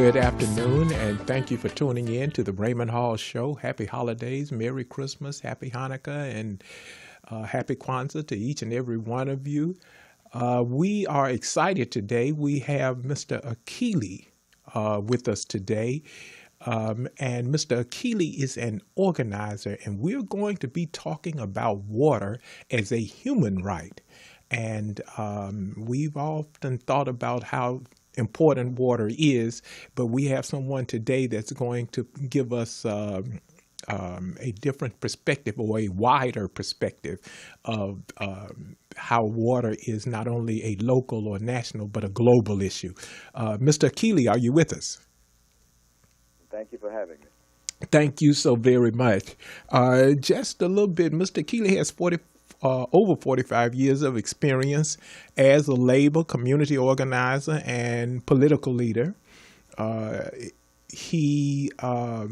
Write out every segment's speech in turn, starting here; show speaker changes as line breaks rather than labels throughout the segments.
Good afternoon, and thank you for tuning in to the Raymond Hall Show. Happy holidays, Merry Christmas, Happy Hanukkah, and Happy Kwanzaa to each and every one of you. We are excited today. We have Mr. Akili with us today. And Mr. Akili is an organizer, and we're going to be talking about water as a human right. And we've often thought about how important water is, but we have someone today that's going to give us a different perspective, or a wider perspective of how water is not only a local or national, but a global issue. Mr. Akili, are you with us?
Thank you for having me.
Thank you so very much. Just a little bit, Mr. Keeley has over 45 years of experience as a labor, community organizer, and political leader. He has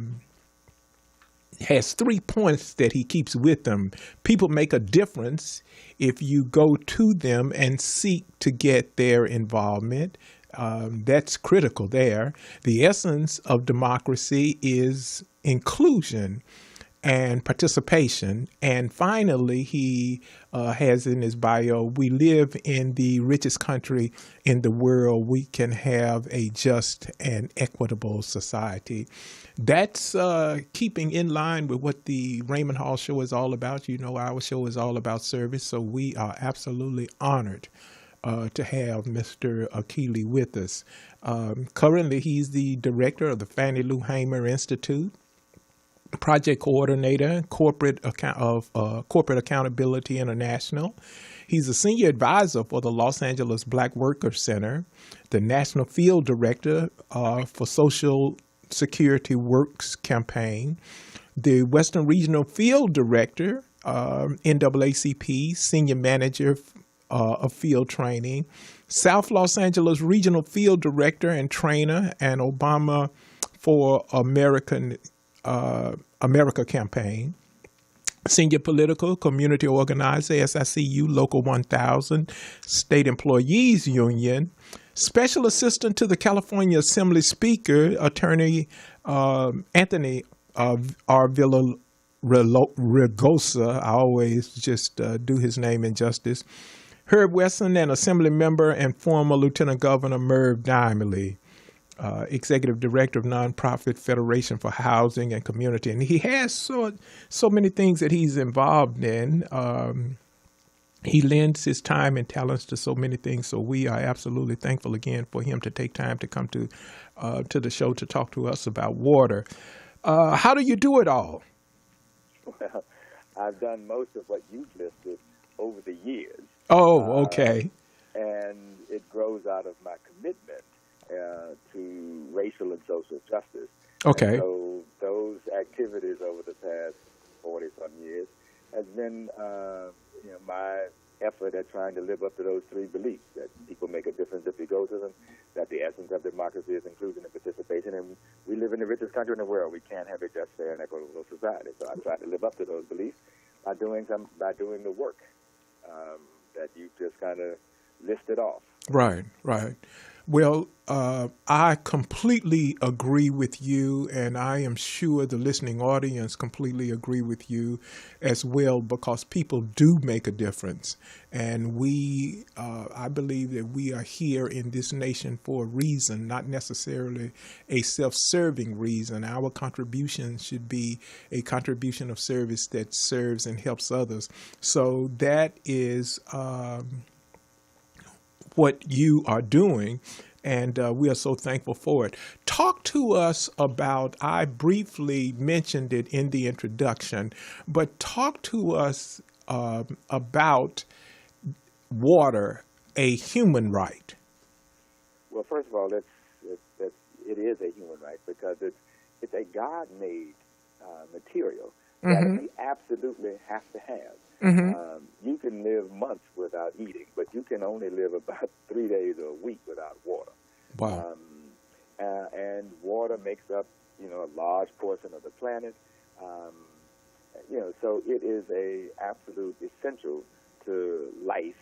3 points that he keeps with him. People make a difference if you go to them and seek to get their involvement. That's critical there. The essence of democracy is inclusion and participation. And finally, he has in his bio, we live in the richest country in the world. We can have a just and equitable society. That's keeping in line with what the Raymond Hall Show is all about. You know, our show is all about service, so we are absolutely honored to have Mr. Akili with us. Currently, he's the director of the Fannie Lou Hamer Institute, project coordinator, corporate accountability international. He's a senior advisor for the Los Angeles Black Workers Center, the national field director for Social Security Works campaign, the Western Regional Field Director, NAACP, senior manager of field training, South Los Angeles Regional Field Director and trainer, and Obama for America campaign, senior political community organizer, SICU Local 1000, State Employees Union, special assistant to the California Assembly Speaker, Attorney Anthony R. Villaraigosa. I always just do his name injustice. Herb Wesson, and Assembly member and former Lieutenant Governor Merv Dimely, Executive Director of Nonprofit Federation for Housing and Community. And he has so many things that he's involved in. He lends his time and talents to so many things. So we are absolutely thankful again for him to take time to come to the show to talk to us about water. How do you do it all?
Well, I've done most of what you listed over the years.
Oh, okay.
And it grows out of my commitment to racial and social justice.
Okay.
And so those activities over the past 40-some years has been my effort at trying to live up to those three beliefs, that people make a difference if we go to them, that the essence of democracy is inclusion and participation, and we live in the richest country in the world. We can't have a just, fair, and equitable society. So I try to live up to those beliefs by doing the work that you just kind of listed off.
Right. Well, I completely agree with you, and I am sure the listening audience completely agree with you as well, because people do make a difference. And I believe that we are here in this nation for a reason, not necessarily a self-serving reason. Our contribution should be a contribution of service that serves and helps others. So that is what you are doing, and we are so thankful for it. Talk to us about, I briefly mentioned it in the introduction, but talk to us about water, a human right.
Well, first of all, it is a human right because it's a God-made material that we absolutely have to have. You can live months without eating, but you can only live about 3 days or a week without water.
Wow.
And water makes up, a large portion of the planet. So it is a absolute essential to life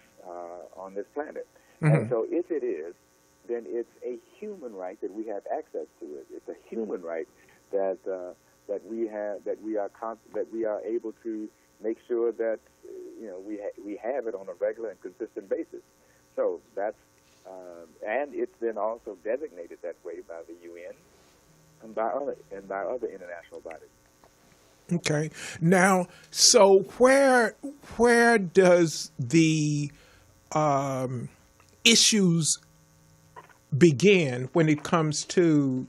on this planet. And so if it is, then it's a human right that we have access to it. It's a human right that we are able to make sure that we have it on a regular and consistent basis. So that's and it's then also designated that way by the UN and by other international bodies.
Okay. Now, so where does the issues begin when it comes to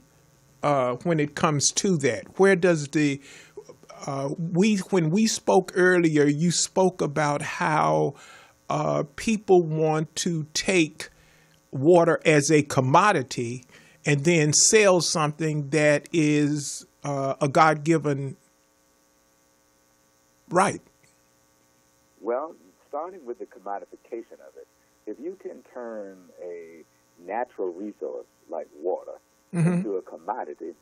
that? Where does the when we spoke earlier, you spoke about how people want to take water as a commodity and then sell something that is a God-given right.
Well, starting with the commodification of it, if you can turn a natural resource like water into a commodity,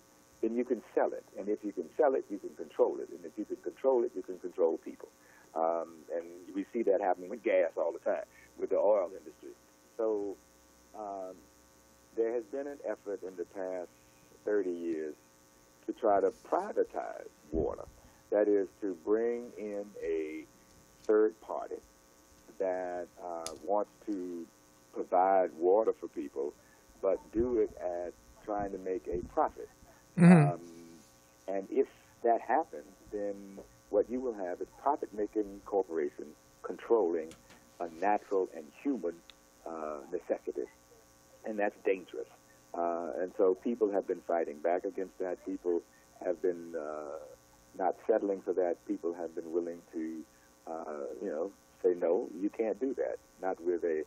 then you can sell it. And if you can sell it, you can control it. And if you can control it, you can control people. And we see that happening with gas all the time, with the oil industry. So there has been an effort in the past 30 years to try to privatize water. That is, to bring in a third party that wants to provide water for people, but do it at trying to make a profit. And if that happens, then what you will have is profit-making corporations controlling a natural and human necessity, and that's dangerous. And so people have been fighting back against that. People have been not settling for that. People have been willing to, say no, you can't do that. Not with a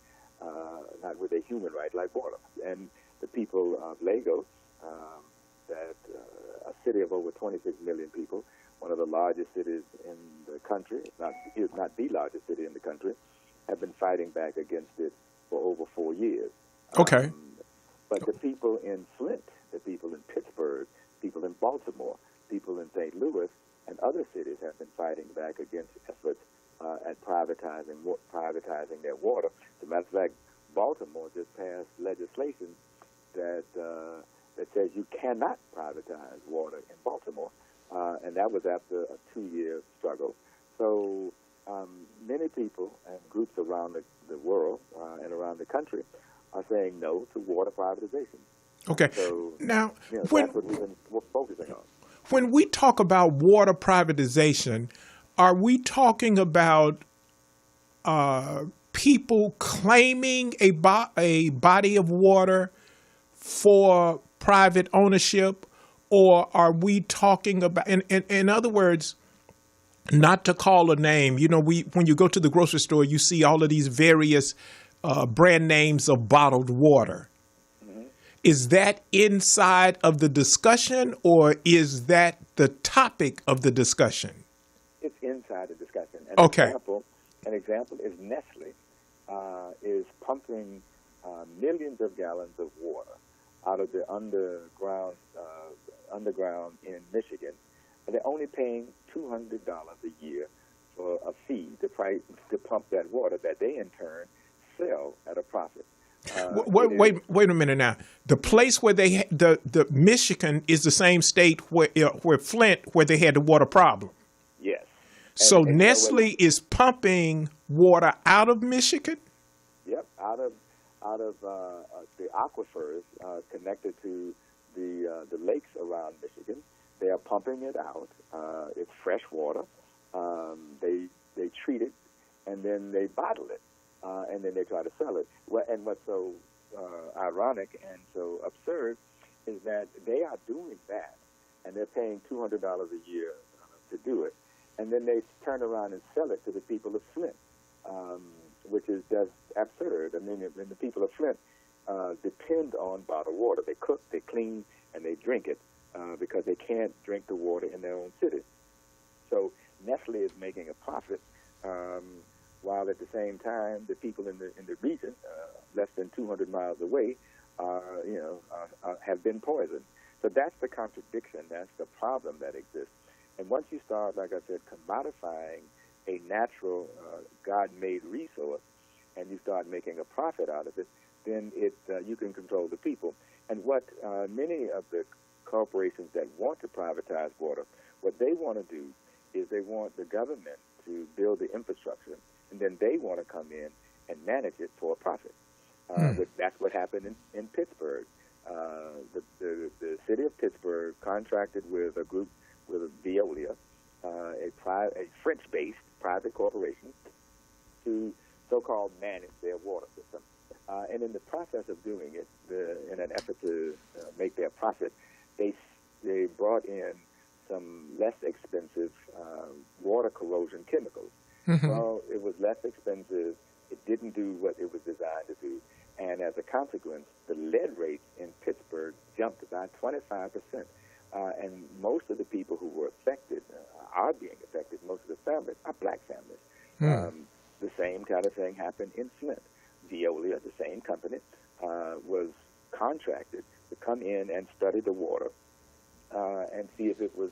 human right like water. And the people of Lagos, a city of over 26 million people, one of the largest cities in the country, if not the largest city in the country, have been fighting back against it for over 4 years.
Okay.
But the people in Flint, the people in Pittsburgh, people in Baltimore, people in St. Louis, and other cities have been fighting back against efforts at privatizing their water. As a matter of fact, Baltimore just passed legislation that says you cannot privatize water in Baltimore, and that was after a 2-year struggle. So many people and groups around the world and around the country are saying no to water privatization.
Okay.
So
now,
that's what we've been focusing on.
When we talk about water privatization, are we talking about people claiming a body of water for private ownership, or are we talking about, in other words, not to call a name, when you go to the grocery store, you see all of these various brand names of bottled water. Is that inside of the discussion, or is that the topic of the discussion?
It's inside the discussion.
Okay.
An example is Nestle is pumping millions of gallons of water out of the underground in Michigan, and they're only paying $200 a year for a fee to pump that water that they in turn sell at a profit.
Wait a minute now. The place where the Michigan is the same state where Flint, where they had the water problem.
Yes.
So Nestle is pumping water out of Michigan?
Yep, out of the aquifers connected to the lakes around Michigan. They are pumping it out. It's fresh water. They treat it, and then they bottle it. And then they try to sell it. And what's so ironic and so absurd is that they are doing that, and they're paying $200 a year to do it. And then they turn around and sell it to the people of Flint, which is just absurd. I mean, the people of Flint depend on bottled water. They cook, they clean, and they drink it because they can't drink the water in their own city. So Nestle is making a profit, while at the same time the people in the region, less than 200 miles away, have been poisoned. So that's the contradiction. That's the problem that exists. And once you start, like I said, commodifying a natural, God-made resource, and you start making a profit out of it, then you can control the people. And what many of the corporations that want to privatize water, what they want to do is they want the government to build the infrastructure, and then they want to come in and manage it for a profit. That's what happened in Pittsburgh. The city of Pittsburgh contracted with a group, with Veolia, a French-based private corporation, to so-called manage their water system. And in the process of doing it, in an effort to make their profit, they brought in some less expensive water corrosion chemicals. Well, it was less expensive. It didn't do what it was designed to do. And as a consequence, the lead rate in Pittsburgh jumped by 25%. And most of the people who were affected are being affected. Most of the families are black families. The same kind of thing happened in Flint. Veolia, the same company, was contracted to come in and study the water and see if it was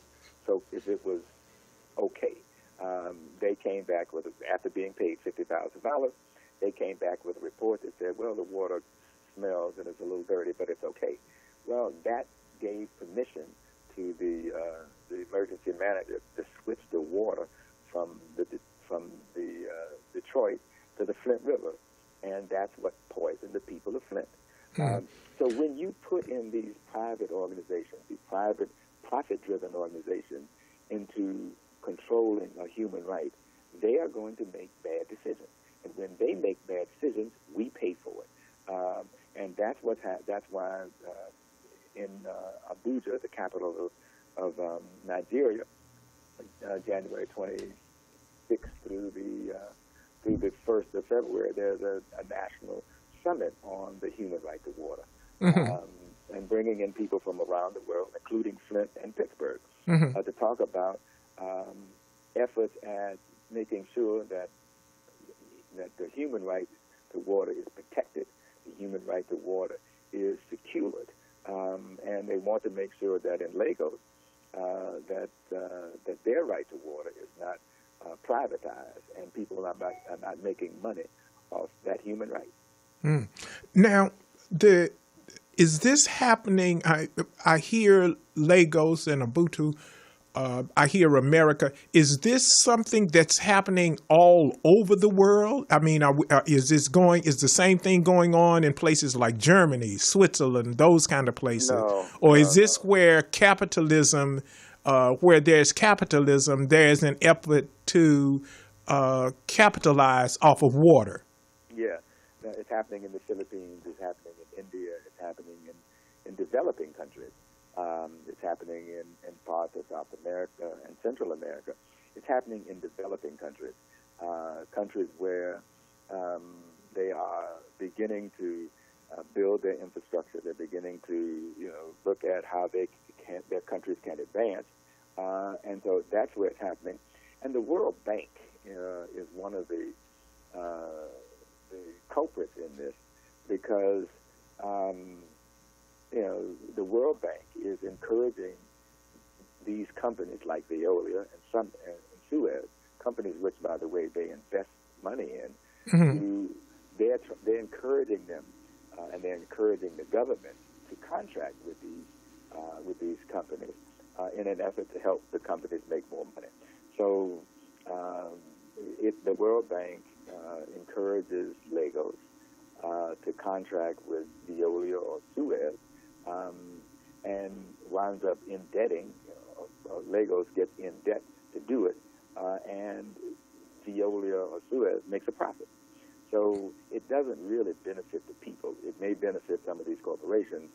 okay. They came back with, after being paid $50,000, they came back with a report that said, well, the water smells and it's a little dirty, but it's okay. Well, that gave permission to the emergency manager to switch the water from Detroit to the Flint River, and that's what poisoned the people of Flint. So when you put in these private organizations, these private profit-driven organizations, into controlling a human right, they are going to make bad decisions. And when they make bad decisions, we pay for it. And that's why in Abuja, the capital of Nigeria, January 26th through the 1st of February, there's a national summit on the human right to water, and bringing in people from around the world, including Flint and Pittsburgh, to talk about efforts at making sure that the human right to water is protected, the human right to water is secured, and they want to make sure that in Lagos that their right to water is not privatized, and people are not making money off that human right.
Now, is this happening? I hear Lagos and Ubuntu. I hear America. Is this something that's happening all over the world? I mean, is the same thing going on in places like Germany, Switzerland, those kind of places? Is this where capitalism, where there's capitalism, there's an effort to capitalize off of water? Yeah,
it's happening in the Philippines, it's happening in India, it's happening in developing countries. It's happening in parts of South America and Central America. It's happening in developing countries, countries where they are beginning to build their infrastructure. They're beginning to look at how their countries can advance, and so that's where it's happening. And the World Bank is one of the culprits in this, because the World Bank is encouraging these companies like Veolia and Suez, companies which, by the way, they invest money in. They're encouraging them, and they're encouraging the government to contract with these companies in an effort to help the companies make more money. So, the World Bank encourages Lagos to contract with Veolia or Suez, and winds up indebting. Lagos gets in debt to do it, and Veolia or Suez makes a profit. So it doesn't really benefit the people. It may benefit some of these corporations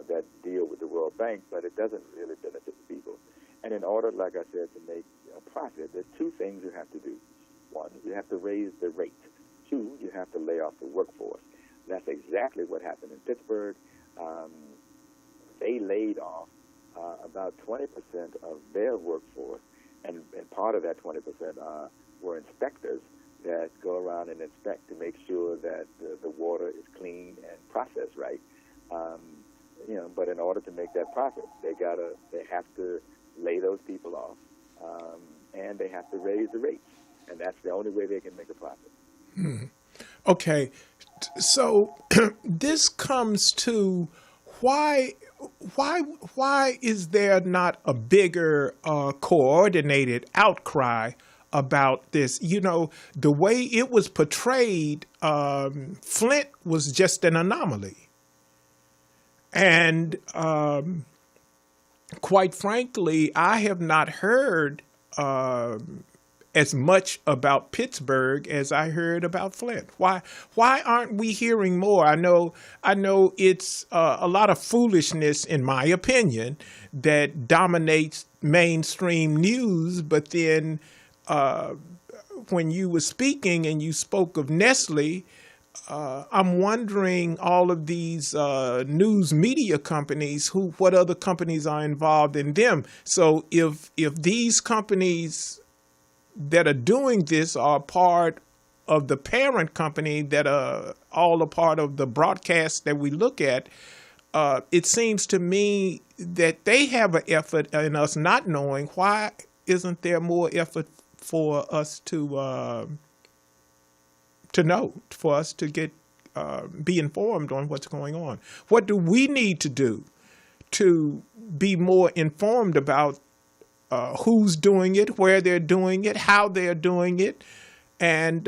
that deal with the World Bank, but it doesn't really benefit the people. And in order, like I said, to make a profit, there's two things you have to do. One, you have to raise the rate. Two, you have to lay off the workforce. That's exactly what happened in Pittsburgh. They laid off about 20% of their workforce, and part of that 20% were inspectors that go around and inspect to make sure that the water is clean and processed right. But in order to make that profit, they have to lay those people off, and they have to raise the rates, and that's the only way they can make a profit.
Okay, so this comes to why why why is there not a bigger coordinated outcry about this? You know, the way it was portrayed, Flint was just an anomaly, and quite frankly, I have not heard as much about Pittsburgh as I heard about Flint. Why aren't we hearing more? I know it's a lot of foolishness, in my opinion, that dominates mainstream news. But then, when you were speaking and you spoke of Nestle, I'm wondering all of these news media companies, what other companies are involved in them. So if these companies that are doing this are part of the parent company that are all a part of the broadcast that we look at, it seems to me that they have an effort in us not knowing. Why isn't there more effort for us to know, for us to get be informed on what's going on? What do we need to do to be more informed about who's doing it, where they're doing it, how they're doing it, and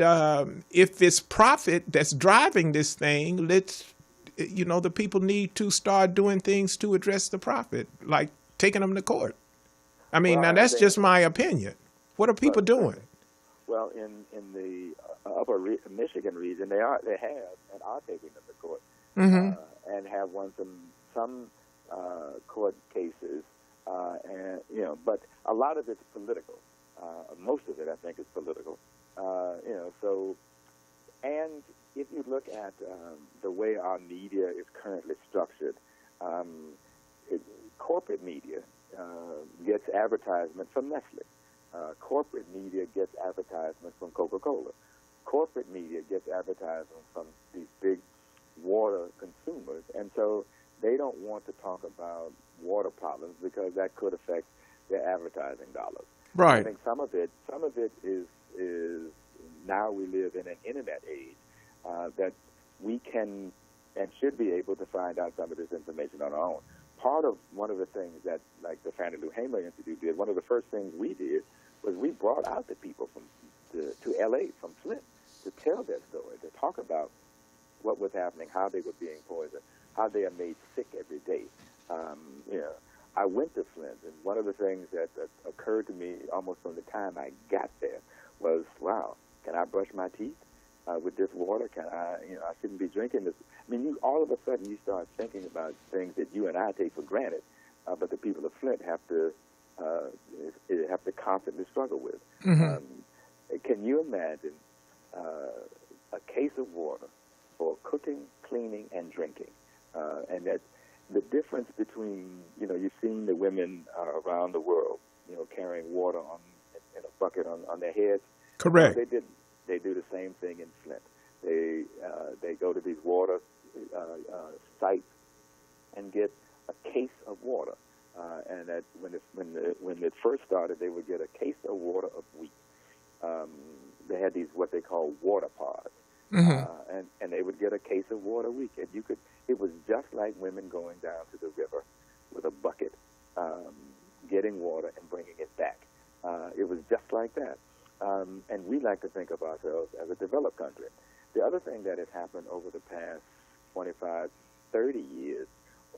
if it's profit that's driving this thing, the people need to start doing things to address the profit, like taking them to court. I mean,
Well,
now
I
that's
think,
just my opinion. What are people
but
doing?
well, in the Michigan region, they have and are taking them to court,
Hmm.
and have won some court cases, and but a lot of it's political. Most of it, I think, is political. So, and if you look at the way our media is currently structured, um, corporate media gets advertisement from Nestle. Corporate media gets advertisement from Coca-Cola. Corporate media gets advertisement from these big water consumers, and so they don't want to talk about water problems because that could affect their advertising dollars. I
Right.
think some of it is now we live in an internet age that we can and should be able to find out some of this information on our own. One of the things that, like the Fannie Lou Hamer Institute did, one of the first things we did was we brought out the people to L.A. from Flint to tell their story, to talk about what was happening, how they were being poisoned, how they are made sick every day. I went to Flint, and one of the things that occurred to me almost from the time I got there was, wow, can I brush my teeth with this water? Can I, I shouldn't be drinking this. I mean, all of a sudden you start thinking about things that you and I take for granted, but the people of Flint have to constantly struggle with.
Hmm.
Can you imagine a case of water for cooking, cleaning, and drinking? And that the difference between, you've seen the women around the world, carrying water in a bucket on their heads.
Correct.
They didn't. They do the same thing in Flint. They go to these water sites and get a case of water. And that when it first started, they would get a case of water a week. They had these what they call water pods,
Hmm.
and they would get a case of water a week. And it was just like women going down to the river with a bucket, getting water and bringing it back. It was just like that. And we like to think of ourselves as a developed country. The other thing that has happened over the past 25, 30 years,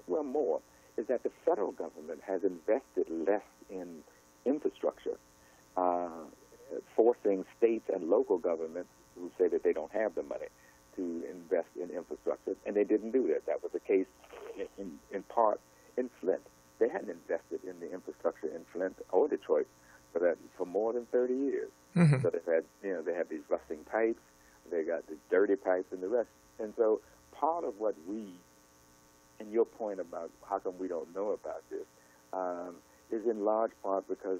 well, more, is that the federal government has invested less in infrastructure, forcing states and local governments who say that they don't have the money to invest in infrastructure, and they didn't do that. That was the case in part in Flint. They hadn't invested in the infrastructure in Flint or Detroit for more than 30 years.
Hmm.
So they have these rusting pipes, they got the dirty pipes and the rest. And so part of what and your point about how come we don't know about this, is in large part because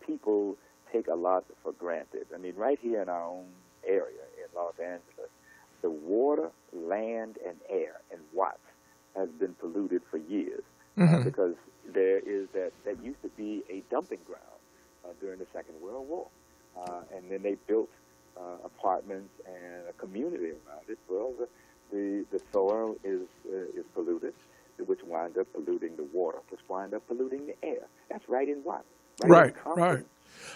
people take a lot for granted. I mean, right here in our own area in Los Angeles, the water, land, and air in Watts has been polluted for years,
Hmm.
because that used to be a dumping ground during the Second World War. And then they built apartments and a community around it, well, the soil is polluted, which winds up polluting the water, which winds up polluting the air. That's right in what? Right in
Right,
Compton.
right.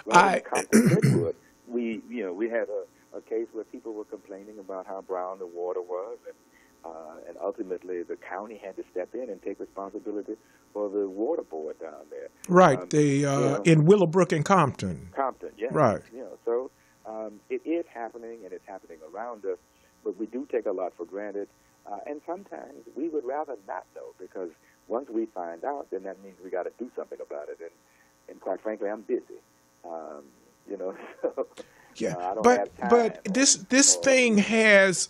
Right in
I
Compton, Redwood. We had a case where people were complaining about how brown the water was, and ultimately the county had to step in and take responsibility for the water board down there.
right, in Willowbrook and
Compton, yeah.
Right.
So it is happening, and it's happening around us, but we do take a lot for granted, and sometimes we would rather not know, because once we find out, then that means we got to do something about it, and quite frankly, I'm busy, so
Yeah,
I don't have time.
but this thing has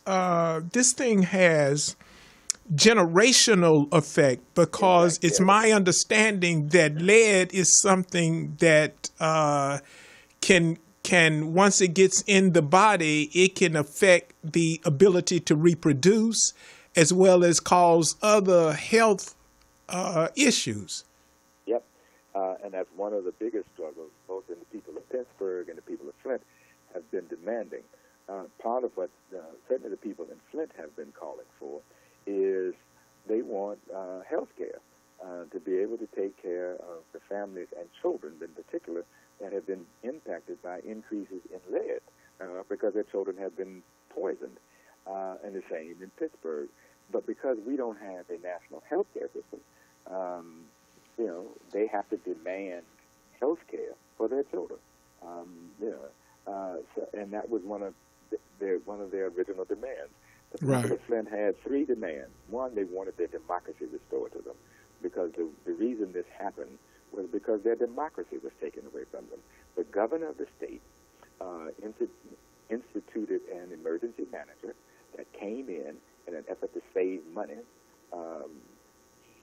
generational effect, because it's my understanding that lead is something that can once it gets in the body, it can affect the ability to reproduce, as well as cause other health issues.
Yep, and that's one of the biggest struggles, both in the people of Pittsburgh and the people of Flint have been demanding. Part of what certainly the people in Flint have been calling for is they want health care to be able to take care of the families and children in particular that have been impacted by increases in lead because their children have been poisoned, and the same in Pittsburgh. But because we don't have a national health care system, they have to demand health care for their children. And that was one of their original demands. The people of Flint had three demands. One, they wanted their democracy restored to them, because the reason this happened was because their democracy was taken away from them. The governor of the state instituted an emergency manager that came in an effort to save money,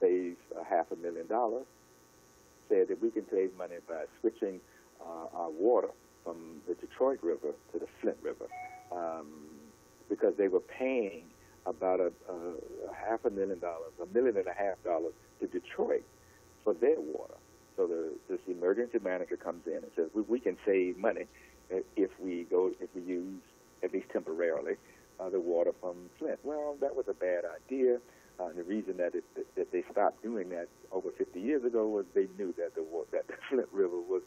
save $500,000, said that we can save money by switching our water from the Detroit River to the Flint River, because they were paying about $500,000, $1.5 million to Detroit for their water. So this emergency manager comes in and says we can save money if we use, at least temporarily, the water from Flint. Well, that was a bad idea. And the reason that they stopped doing that over 50 years ago was they knew that the Flint River was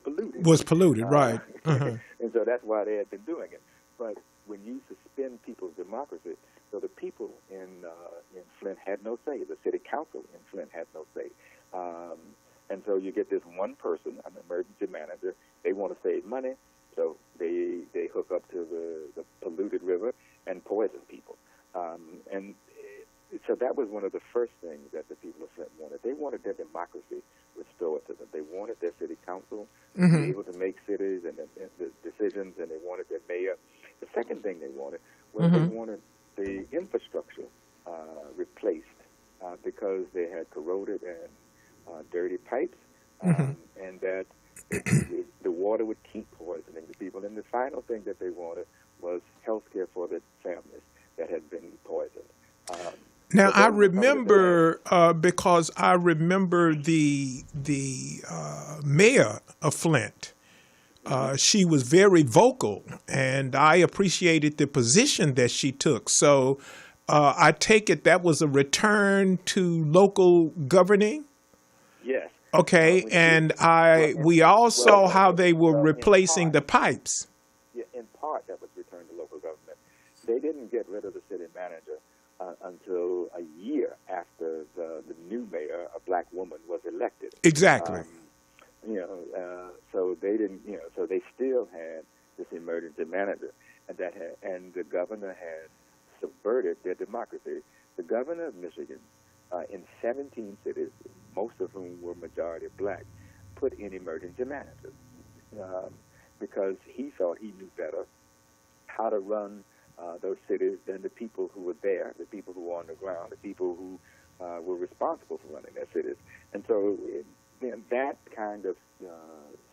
polluted.
Right.
And so that's why they had been doing it. But when you suspend people's democracy, so the people in Flint had no say. The city council in Flint had no say. And so you get this one person, an emergency manager. They want to save money, so they hook up to the polluted river and poison people. So that was one of the first things that the people of Flint wanted. They wanted their democracy restored to them. They wanted their city council to be able to make cities and the decisions, and they wanted their mayor. The second thing they wanted was they wanted the infrastructure replaced because they had corroded and dirty pipes, and that the water would keep poisoning the people. And the final thing that they wanted was health care for the families that had been poisoned.
Now I remember because I remember the mayor of Flint. She was very vocal, and I appreciated the position that she took. So I take it that was a return to local governing.
Yes.
Okay, and we all saw how they were replacing the pipes.
Yeah, in part that was returned to local government. They didn't get rid of the city manager until a year after the new mayor, a black woman, was elected.
Exactly.
So they didn't. So they still had this emergency manager, and the governor had subverted their democracy. The governor of Michigan, in 17 cities, most of whom were majority black, put in emergency managers because he thought he knew better how to run those cities than the people who were there, the people who were on the ground, the people who were responsible for running their cities. And so that kind of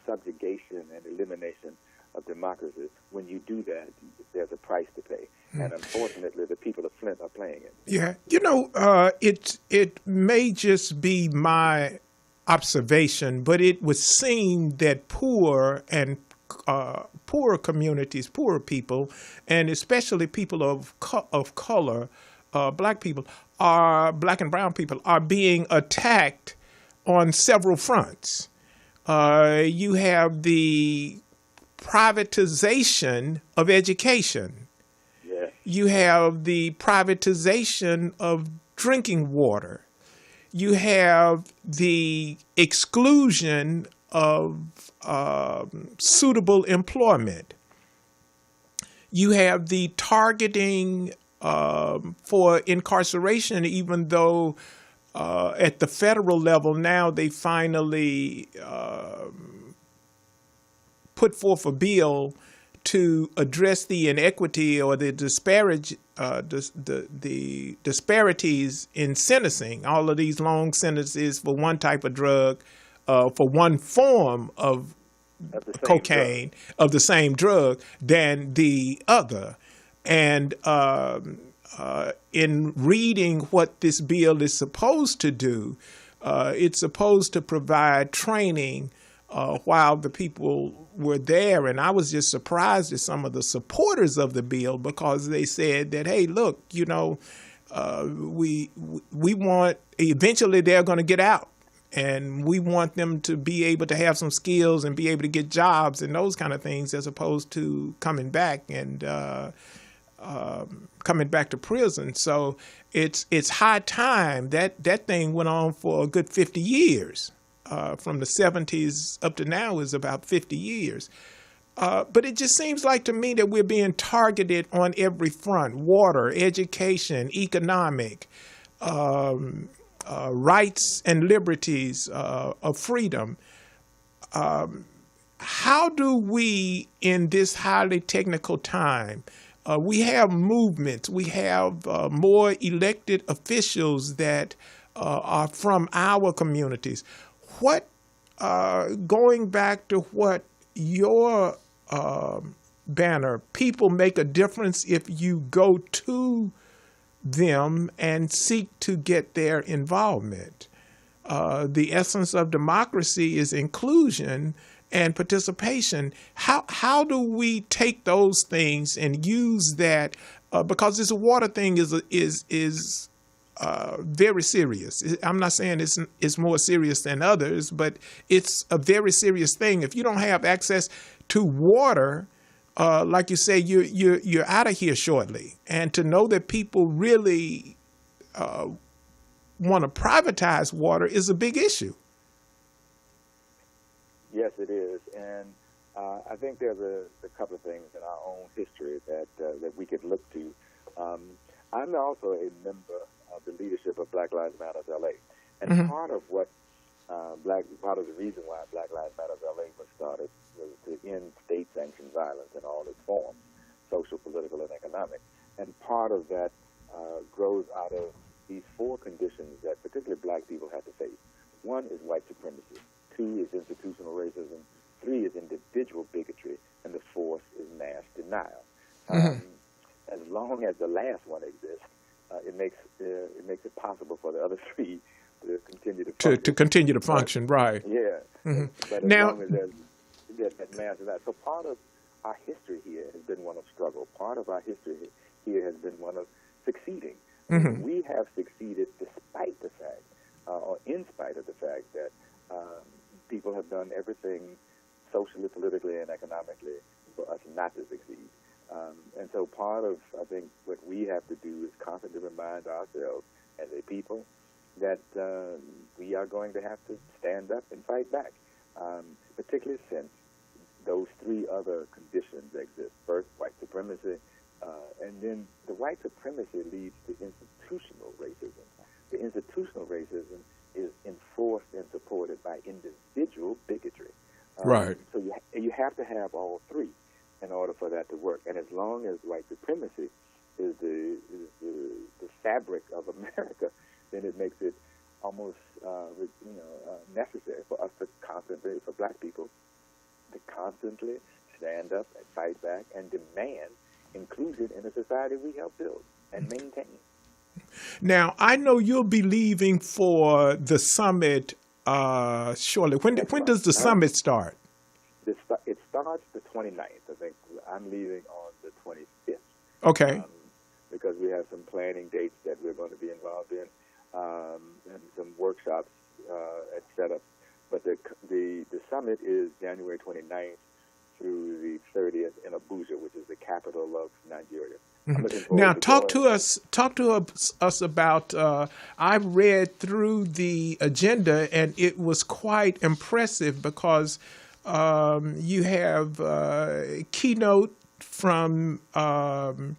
subjugation and elimination of democracy, when you do that, there's a price to pay. And unfortunately, the people of Flint are paying it.
Yeah. It may just be my observation, but it would seem that poor and poorer communities, poorer people, and especially people of color, black and brown people, are being attacked on several fronts. You have the privatization of education.
Yeah.
You have the privatization of drinking water. You have the exclusion of suitable employment. You have the targeting for incarceration, even though at the federal level now they finally put forth a bill to address the inequity or the disparities in sentencing. All of these long sentences for one type of drug, for one form of cocaine of the same drug than the other. And in reading what this bill is supposed to do, it's supposed to provide training while the people were there. And I was just surprised at some of the supporters of the bill, because they said that, hey, look, we want, eventually they're going to get out, and we want them to be able to have some skills and be able to get jobs and those kind of things, as opposed to coming back and coming back to prison. So it's high time. That thing went on for a good 50 years. From the 70s up to now is about 50 years. But it just seems like to me that we're being targeted on every front: water, education, economic, rights and liberties of freedom. How do we, in this highly technical time, we have movements, we have more elected officials that are from our communities. What, going back to what your banner, people make a difference if you go to them and seek to get their involvement. The essence of democracy is inclusion and participation. How do we take those things and use that? Because this water thing is very serious. I'm not saying it's more serious than others, but it's a very serious thing. If you don't have access to water, like you say, you're out of here shortly. And to know that people really want to privatize water is a big issue.
Yes, it is. And I think there's a couple of things in our own history that we could look to. I'm also a member of the leadership of Black Lives Matter LA. And
Mm-hmm.
part of the reason why Black Lives Matter LA was started was to end state-sanctioned violence in all its forms, social, political, and economic. And part of that grows out of these four conditions that particularly black people have to face. One is white supremacy. Two is institutional racism. Three is individual bigotry. And the fourth is mass denial.
Mm-hmm.
As long as the last one exists, it makes it possible for the other three to continue to function.
To continue to function, right.
Yeah.
Mm-hmm.
But as
Now,
long as there's that mass denial. So part of our history here has been one of struggle. Part of our history here has been one of succeeding.
Mm-hmm.
We have succeeded despite the fact, or in spite of the fact, that people have done everything socially, politically, and economically for us not to succeed. And so part of, I think, what we have to do is constantly remind ourselves as a people that we are going to have to stand up and fight back, particularly since those three other conditions exist. First, white supremacy, and then the white supremacy leads to institutional racism. The institutional racism is enforced and supported by individual bigotry.
Right.
So you have to have all three in order for that to work. And as long as white supremacy is the fabric of America, then it makes it almost necessary for us to constantly, for black people, to constantly stand up and fight back and demand inclusion in the society we help build and maintain.
Now, I know you'll be leaving for the summit shortly. When does the summit start?
It starts the 29th. I think I'm leaving on the 25th.
Okay.
Because we have some planning dates that we're going to be involved in, and some workshops and setup. But the summit is January 29th through the 30th in Abuja, which is the capital of Nigeria.
Now, talk to us about. I've read through the agenda, and it was quite impressive because you have keynote from the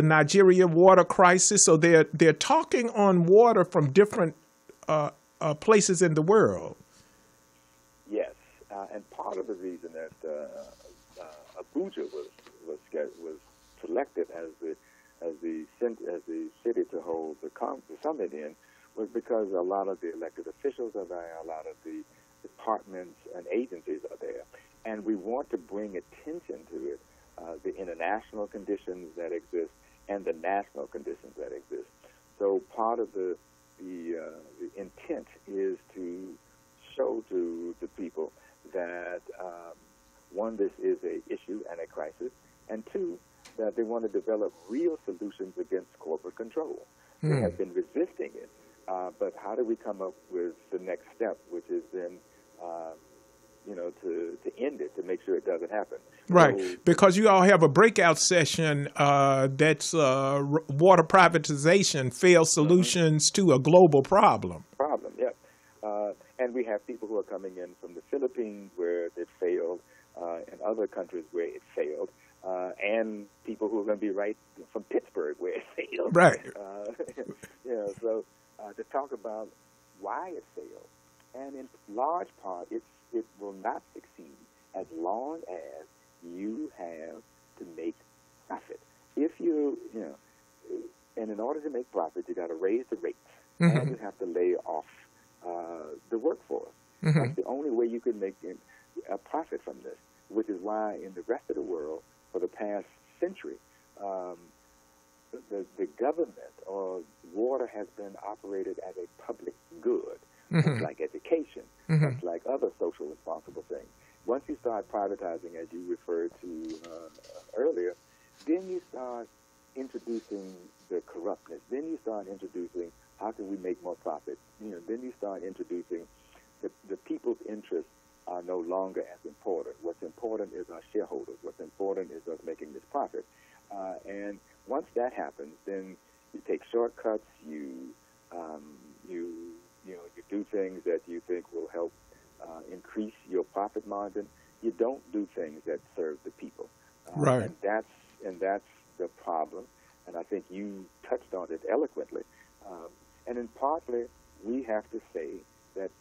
Nigeria water crisis. So they're talking on water from different places in the world.
Yes, and part of the reason that Abuja was selected as the city to hold the summit in was because a lot of the elected officials are there, a lot of the departments and agencies are there, and we want to bring attention to it, the international conditions that exist and the national conditions that exist. So part of the intent is to show to the people that one, this is a issue and a crisis, and two, that they want to develop real solutions against corporate control. They have been resisting it, but how do we come up with the next step, which is then, to end it, to make sure it doesn't happen.
Right,
So,
because you all have a breakout session that's water privatization, failed solutions to a global problem.
Yeah. And we have people who are coming in from the Philippines where it failed, and other countries where it failed, and people who are going to be right from Pittsburgh where it failed.
Right.
So to talk about why it failed, and in large part, it will not succeed as long as you have to make profit. If and in order to make profit, you got to raise the rates, and you have to lay off the workforce. That's the only way you can make a profit from this, which is why in the rest of the world, for the past century, the government or water has been operated as a public good. It's like education. It's like other social responsible things. Once you start privatizing, as you referred to earlier, then you start introducing the corruptness. Then you start introducing how can we make more profit. Then you start introducing the people's interests are no longer as important. What's important is our shareholders. What's important is us making this profit. And once that happens, then you take shortcuts. You do things that you think will help increase your profit margin. You don't do things that serve the people.
Right.
And that's the problem. And I think you touched on it eloquently. And in partly, we have to say that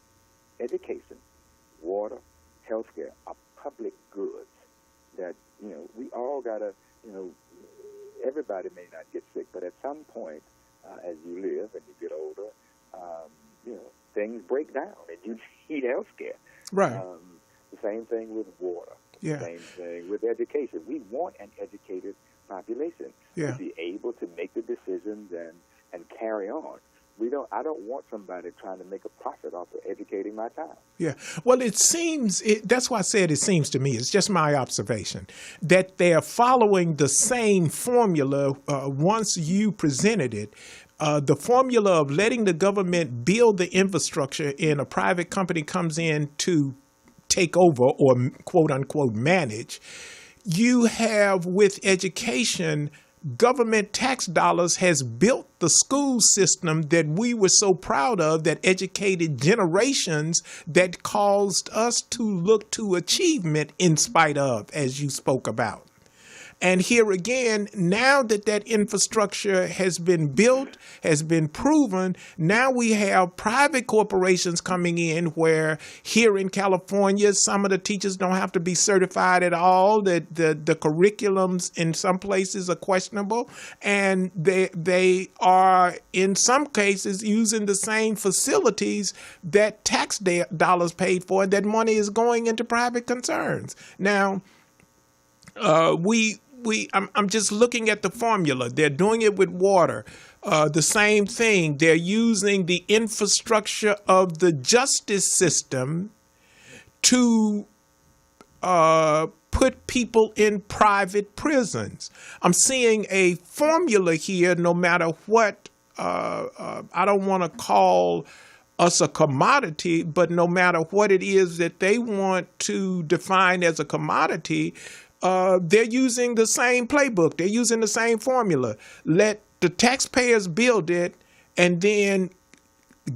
education, water, healthcare are public goods that, we all got to, everybody may not get sick, but at some point, as you live and you get older, things break down and you need healthcare.
Right.
The same thing with water.
Yeah.
Same thing with education. We want an educated population to be able to make the decisions and carry on. I don't want somebody trying to make a profit off of educating my child. Yeah.
Well, that's why I said it seems to me, it's just my observation, that they're following the same formula once you presented it. The formula of letting the government build the infrastructure and a private company comes in to take over or quote unquote manage. You have with education, government tax dollars has built the school system that we were so proud of, that educated generations, that caused us to look to achievement in spite of, as you spoke about. And here again, now that infrastructure has been built, has been proven, now we have private corporations coming in where here in California, some of the teachers don't have to be certified at all. The curriculums in some places are questionable, and they are in some cases using the same facilities that tax dollars paid for. That money is going into private concerns. Now, I'm just looking at the formula. They're doing it with water. The same thing. They're using the infrastructure of the justice system to put people in private prisons. I'm seeing a formula here, no matter what, I don't want to call us a commodity, but no matter what it is that they want to define as a commodity, they're using the same playbook. They're using the same formula. Let the taxpayers build it and then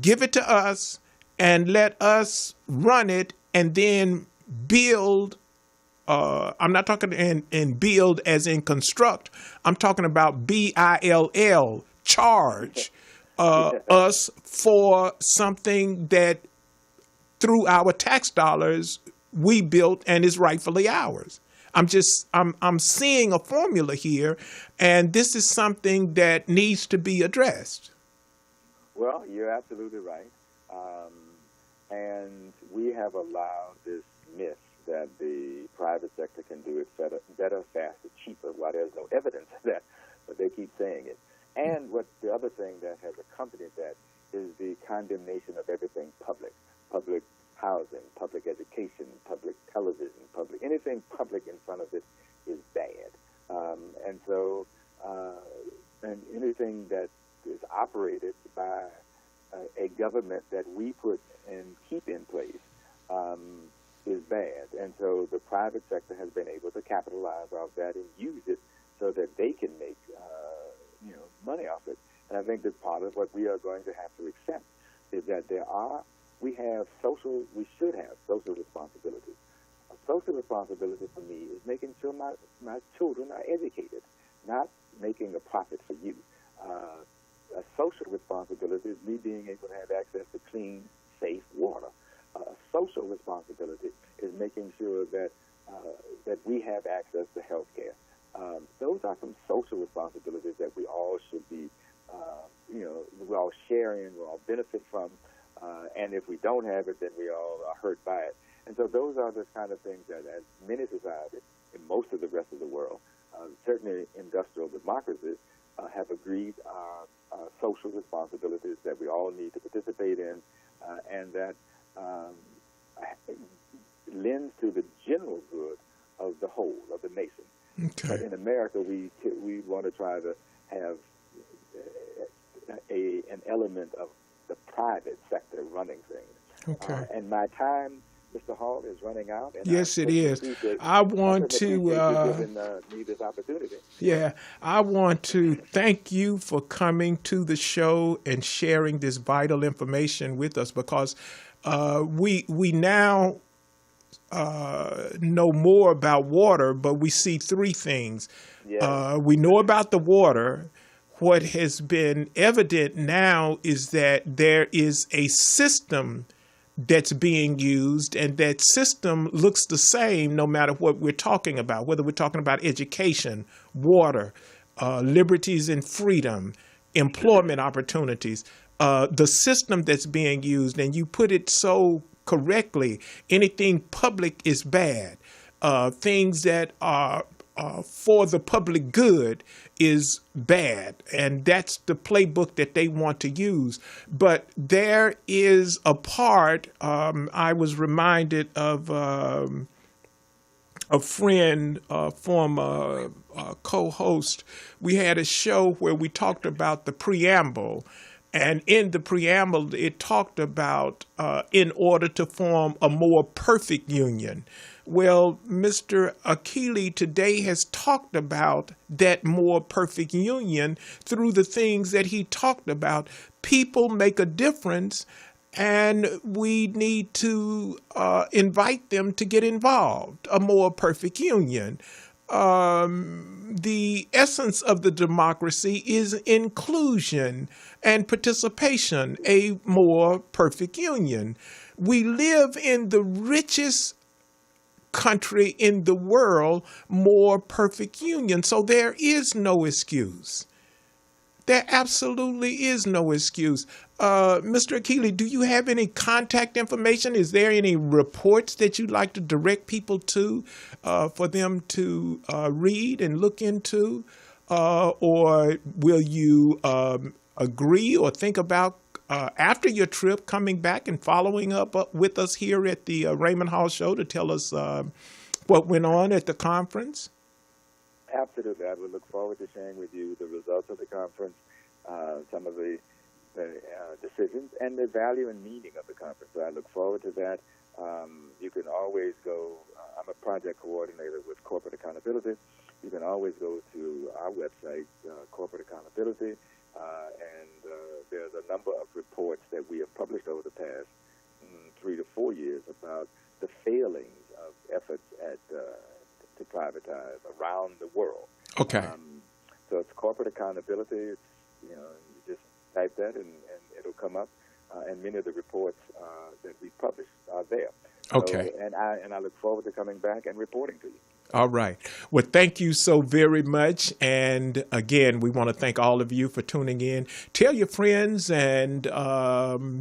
give it to us and let us run it and then build. I'm not talking in build as in construct. I'm talking about BILL, charge us for something that through our tax dollars we built and is rightfully ours. I'm seeing a formula here, and this is something that needs to be addressed.
Well, you're absolutely right. And we have allowed this myth that the private sector can do it better, faster, cheaper, while there's no evidence of that, but they keep saying it. And what the other thing that has accompanied that is the condemnation of everything public housing, public education, public television, anything public in front of it is bad. And anything that is operated by a government that we put and keep in place is bad. And so the private sector has been able to capitalize off that and use it so that they can make money off it. And I think that part of what we are going to have to accept is that we should have social responsibility. A social responsibility for me is making sure my children are educated, not making a profit for you. A social responsibility is me being able to have access to clean, safe water. Social responsibility is making sure that we have access to health care. Those are some social responsibilities that we all should be, we're all sharing, we all benefit from. And if we don't have it, then we all are hurt by it. And so those are the kind of things that, as many societies in most of the rest of the world, certainly industrial democracies, have agreed are social responsibilities that we all need to participate in, and that lends to the general good of the whole, of the nation.
Okay.
But in America, we want to try to have an element of the private sector running things.
Okay.
And my time, Mr. Hall, is running out. And
yes, it is. I want to
giving me this opportunity.
Yeah, I want to thank you for coming to the show and sharing this vital information with us, because we now know more about water, but we see three things.
Yeah.
We know about the water. What has been evident now is that there is a system that's being used, and that system looks the same no matter what we're talking about, whether we're talking about education, water, liberties and freedom, employment opportunities. The system that's being used, and you put it so correctly, anything public is bad. Things that are for the public good is bad, and that's the playbook that they want to use. But there is a part, I was reminded of a friend, former co-host. We had a show where we talked about the preamble, and in the preamble it talked about in order to form a more perfect union. Well, Mr. Akili today has talked about that more perfect union through the things that he talked about. People make a difference, and we need to invite them to get involved. A more perfect union. The essence of the democracy is inclusion and participation, a more perfect union. We live in the richest country in the world, more perfect union. So there is no excuse. There absolutely is no excuse. Mr. Akili, do you have any contact information? Is there any reports that you'd like to direct people to for them to read and look into? Or will you agree or think about after your trip coming back and following up with us here at the Raymond Hall Show to tell us what went on at the conference?
Absolutely. I would look forward to sharing with you the results of the conference, some of the decisions, and the value and meaning of the conference. So I look forward to that. You can always go, I'm a project coordinator with Corporate Accountability. You can always go to our website, Corporate Accountability, and there's a number of reports that we have published over the past 3 to 4 years about the failings of efforts to privatize around the world.
Okay.
So it's Corporate Accountability. It's, you just type that and it'll come up. And many of the reports that we publish are there.
Okay.
So, and I look forward to coming back and reporting to you.
All right. Well, thank you so very much. And again, we want to thank all of you for tuning in. Tell your friends and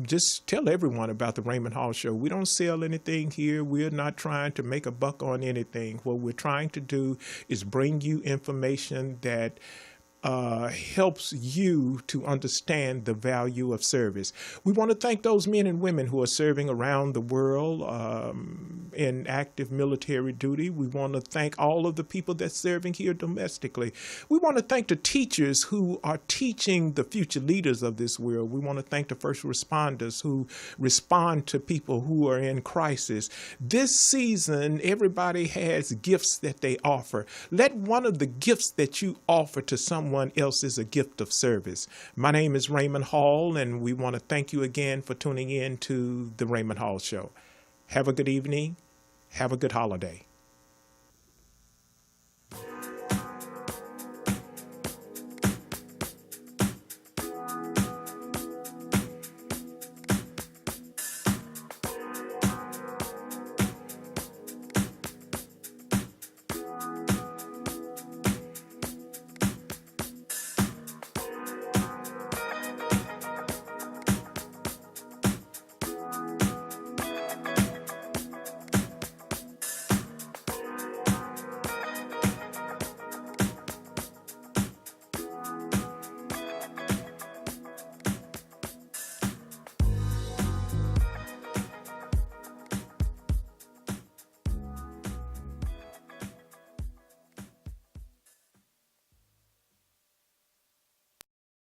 just tell everyone about the Raymond Hall Show. We don't sell anything here. We're not trying to make a buck on anything. What we're trying to do is bring you information that helps you to understand the value of service. We want to thank those men and women who are serving around the world in active military duty. We want to thank all of the people that's serving here domestically. We want to thank the teachers who are teaching the future leaders of this world. We want to thank the first responders who respond to people who are in crisis. This season, everybody has gifts that they offer. Let one of the gifts that you offer to someone else is a gift of service. My name is Raymond Hall, and we want to thank you again for tuning in to the Raymond Hall Show. Have a good evening. Have a good holiday.